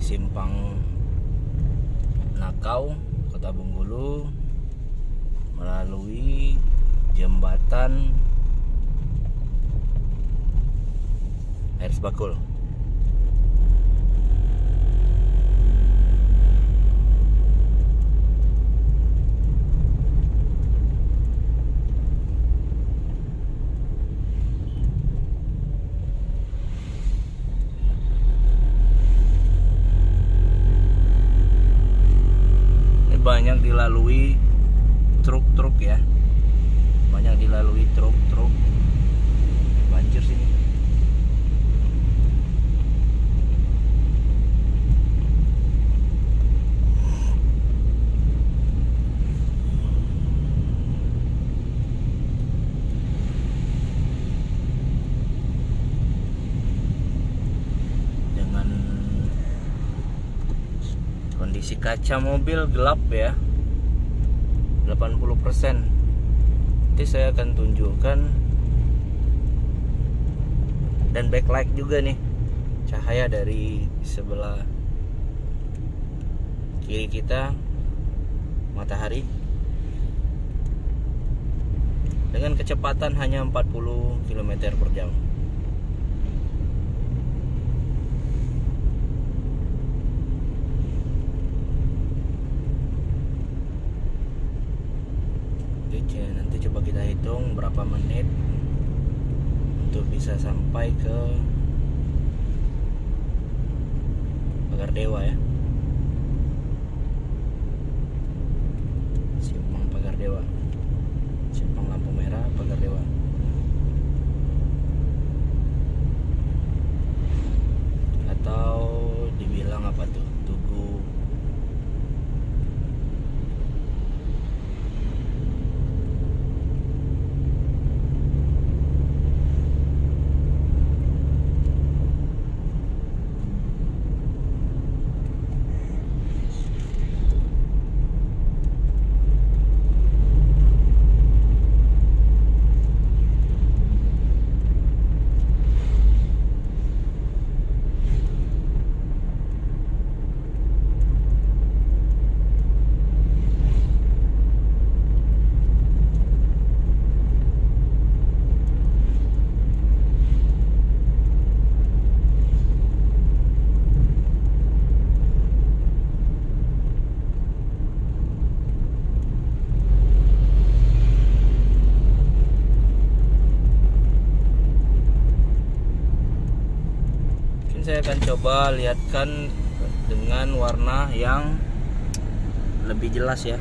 simpang Nakau, Kota Bengkulu, melalui jembatan Air Sebakul. Banyak dilalui truk-truk ya, banyak dilalui truk-truk. Banjir sini. Dengan kondisi kaca mobil gelap ya, 80%. Nanti saya akan tunjukkan, dan backlight juga nih, cahaya dari sebelah kiri kita, matahari, dengan kecepatan hanya 40 km per jam. Nanti coba kita hitung berapa menit untuk bisa sampai ke Pagar Dewa ya. Simpang Pagar Dewa, simpang lampu merah Pagar Dewa. Atau dibilang apa tuh, Tugu saya akan coba lihatkan dengan warna yang lebih jelas ya.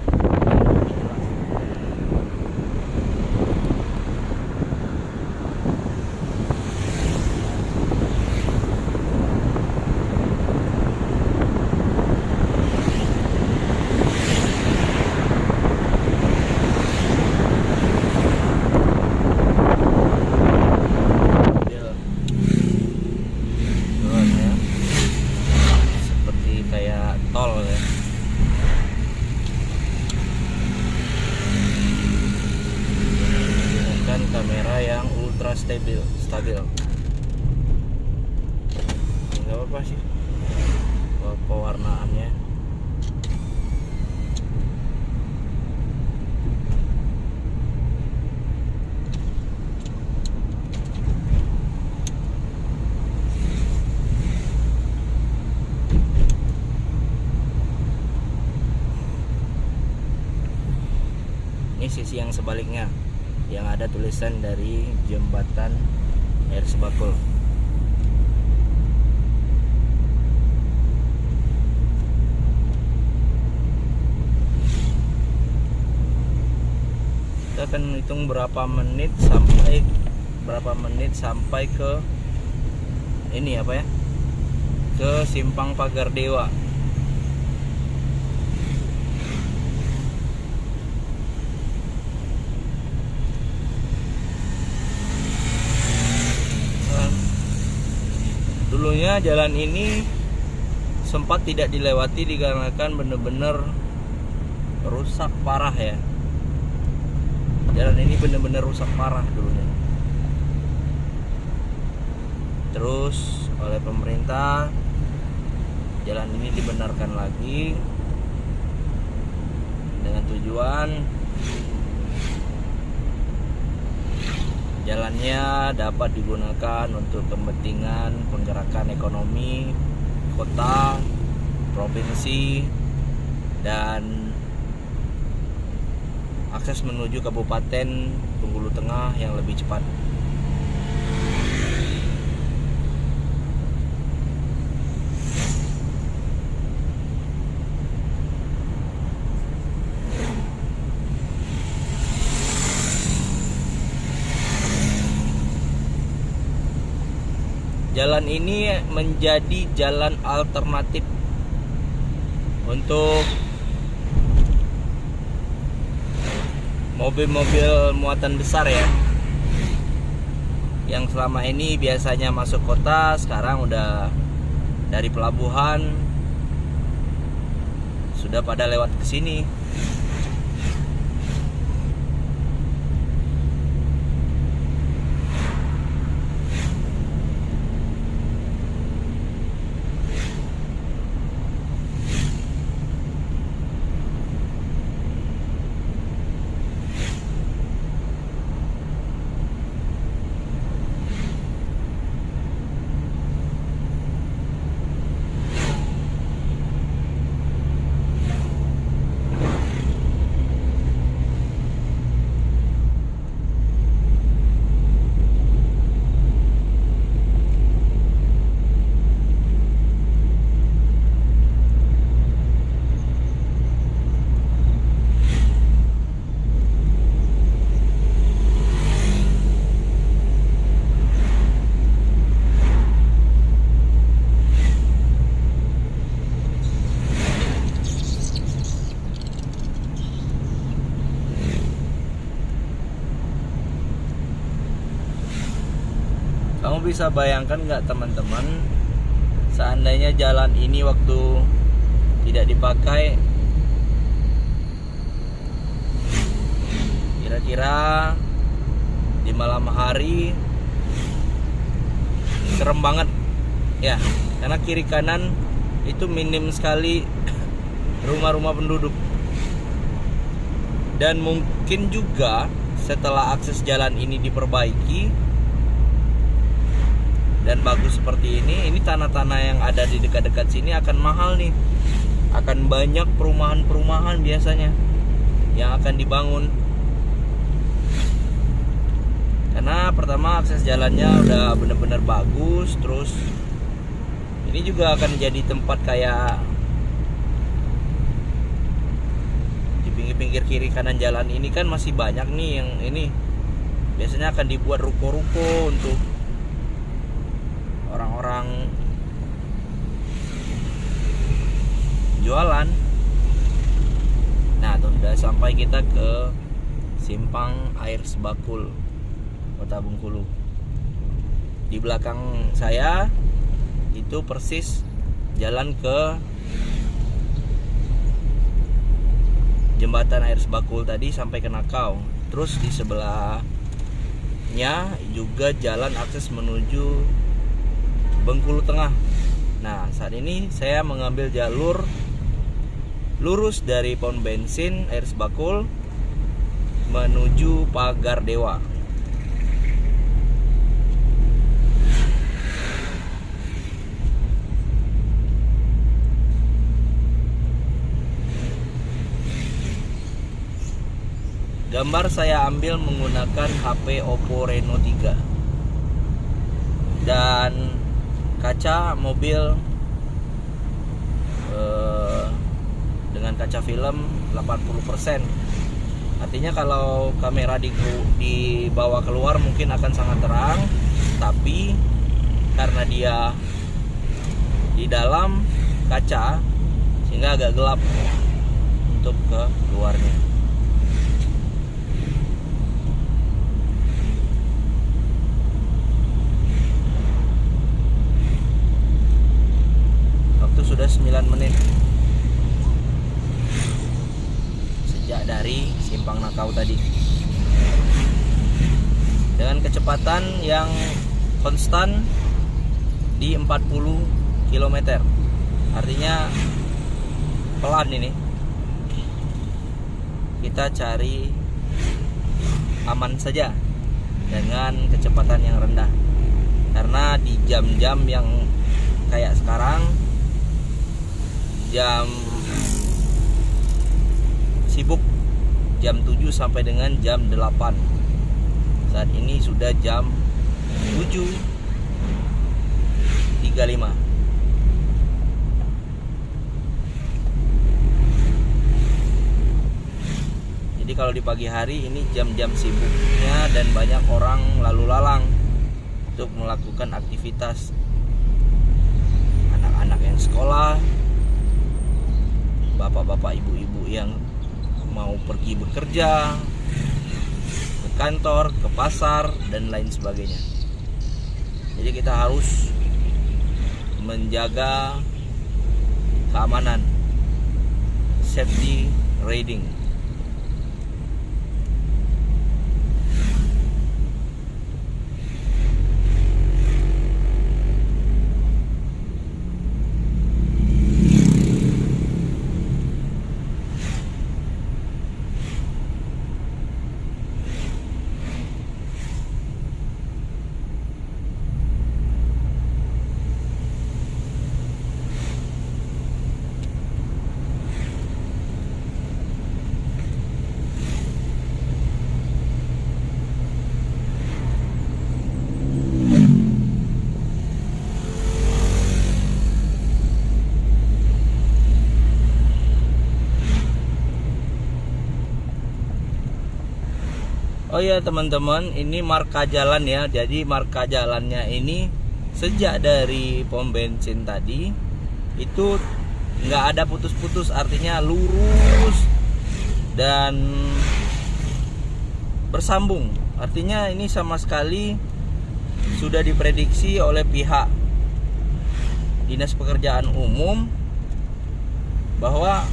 Tol ya. Menggunakan kamera yang ultra stabil. Enggak apa-apa sih pewarnaannya. Ini sisi yang sebaliknya, yang ada tulisan dari jembatan Air Sebakul. Kita akan hitung berapa menit sampai ke ini apa ya, ke simpang Pagar Dewa. Dulunya jalan ini sempat tidak dilewati dikarenakan benar-benar rusak parah ya. Jalan ini benar-benar rusak parah dulunya. Terus oleh pemerintah jalan ini dibenarkan lagi dengan tujuan jalannya dapat digunakan untuk kepentingan penggerakan ekonomi kota, provinsi, dan akses menuju Kabupaten Bengkulu Tengah yang lebih cepat. Jalan ini menjadi jalan alternatif untuk mobil-mobil muatan besar ya, yang selama ini biasanya masuk kota, sekarang udah dari pelabuhan sudah pada lewat ke sini. Kamu bisa bayangkan nggak teman-teman, seandainya jalan ini waktu tidak dipakai, kira-kira di malam hari serem banget ya, karena kiri kanan itu minim sekali rumah-rumah penduduk. Dan mungkin juga setelah akses jalan ini diperbaiki dan bagus seperti ini tanah-tanah yang ada di dekat-dekat sini akan mahal nih. Akan banyak perumahan-perumahan biasanya yang akan dibangun. Karena pertama akses jalannya udah benar-benar bagus, terus ini juga akan jadi tempat kayak di pinggir-pinggir kiri kanan jalan ini kan masih banyak nih yang ini biasanya akan dibuat ruko-ruko untuk orang-orang jualan. Nah, tuh udah sampai kita ke Simpang Air Sebakul, Kota Bengkulu. Di belakang saya itu persis jalan ke jembatan Air Sebakul tadi sampai ke Nakau. Terus di sebelahnya juga jalan akses menuju Bengkulu Tengah. Nah, saat ini saya mengambil jalur lurus dari pom bensin Air Sebakul menuju Pagar Dewa. Gambar saya ambil menggunakan HP Oppo Reno 3 dan kaca mobil dengan kaca film 80%. Artinya kalau kamera dibawa keluar mungkin akan sangat terang, tapi karena dia di dalam kaca sehingga agak gelap untuk ke luarnya. Sudah 9 menit sejak dari Simpang Nakau tadi, dengan kecepatan yang konstan di 40 km. Artinya pelan ini. Kita cari aman saja dengan kecepatan yang rendah. Karena di jam-jam yang kayak sekarang, jam sibuk, jam 7 sampai dengan jam 8. Saat ini sudah jam 7.35. Jadi kalau di pagi hari ini jam-jam sibuknya dan banyak orang lalu lalang untuk melakukan aktivitas. Anak-anak yang sekolah, bapak-bapak, ibu-ibu yang mau pergi bekerja, ke kantor, ke pasar, dan lain sebagainya. Jadi kita harus menjaga keamanan, safety riding. Oh ya teman-teman, ini marka jalan ya. Jadi marka jalannya ini sejak dari pom bensin tadi itu nggak ada putus-putus, artinya lurus dan bersambung. Artinya ini sama sekali sudah diprediksi oleh pihak Dinas Pekerjaan Umum bahwa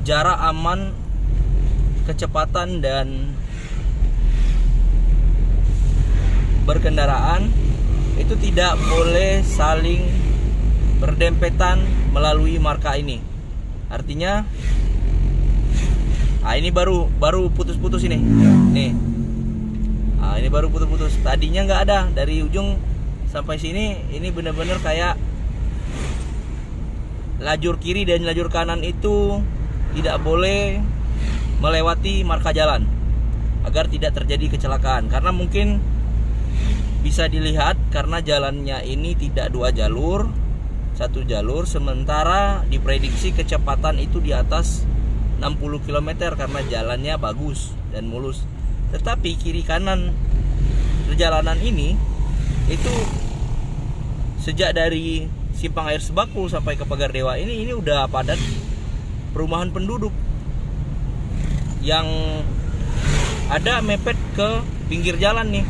jarak aman, kecepatan dan berkendaraan itu tidak boleh saling berdempetan melalui marka ini. Artinya ini baru putus-putus ini. Nih. Ini baru putus-putus. Tadinya nggak ada, dari ujung sampai sini ini benar-benar kayak lajur kiri dan lajur kanan itu tidak boleh melewati marka jalan agar tidak terjadi kecelakaan. Karena mungkin bisa dilihat karena jalannya ini tidak 2 jalur, 1 jalur, sementara diprediksi kecepatan itu di atas 60 km karena jalannya bagus dan mulus. Tetapi kiri kanan perjalanan ini itu sejak dari Simpang Air Sebakul sampai ke Pagar Dewa ini udah padat perumahan penduduk yang ada mepet ke pinggir jalan nih.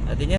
Artinya